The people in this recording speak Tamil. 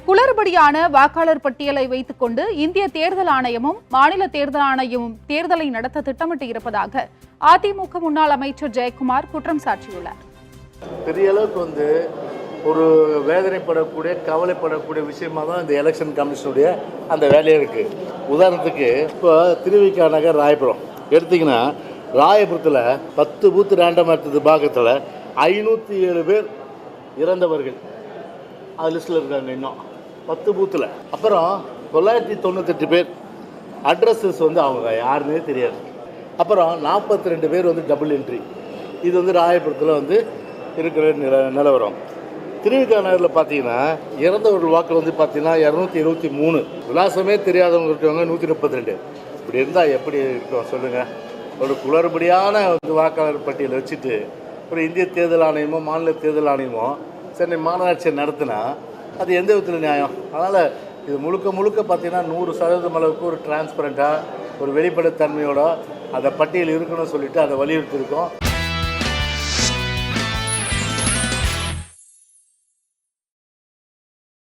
குளறுபடியான வாக்காளர் பட்டியலை வைத்துக் கொண்டு இந்திய தேர்தல் ஆணையமும் மாநில தேர்தல் ஆணையமும் தேர்தலை நடத்த திட்டமிட்டு இருப்பதாக அதிமுக முன்னாள் அமைச்சர் ஜெயக்குமார் குற்றம் சாட்டியுள்ளார். பெரிய அளவுக்கு ஒரு வேதனைப்படக்கூடிய கவலைப்படக்கூடிய விஷயமா தான் இந்த எலெக்ஷன் கமிஷனுடைய அந்த வேலையே இருக்கு. உதாரணத்துக்கு இப்போ திருவிக நகர் ராயபுரம் எடுத்தீங்கன்னா, ராயபுரத்தில் 10 பூத்து ரேண்டம் எடுத்தது பாகத்தில் 507 பேர் இறந்தவர்கள் அது லிஸ்ட்டில் இருக்காங்க. இன்னும் 10 பூத்தில். அப்புறம் 998 பேர் அட்ரஸஸ் அவங்க யாருன்னே தெரியாது. அப்புறம் 42 பேர் டபுள் என்ட்ரி. இது ராயபுரத்தில் இருக்கிற நிலவரம். திருவிக நகரில் பார்த்தீங்கன்னா இறந்தவர்கள் வாக்கு பார்த்தீங்கன்னா 223. விலாசமே தெரியாதவங்க இருக்கவங்க 132. இப்படி இருந்தால் எப்படி இருக்கும் சொல்லுங்கள்? ஒரு குளறுபடியான வாக்காளர் பட்டியலை வச்சுட்டு ஒரு இந்திய தேர்தல் ஆணையமோ மாநில தேர்தல் ஆணையமோ சென்னை மாநகராட்சியை நடத்தினா அது எந்த விதத்தில் நியாயம்? அதனால் இது முழுக்க பார்த்தீங்கன்னா 100% அளவுக்கு ஒரு டிரான்ஸ்பரண்ட்டாக ஒரு வெளிப்படைத்தன்மையோட அந்த பட்டியல் இருக்கணும்னு சொல்லிட்டு அதை வலியுறுத்தியிருக்கோம்.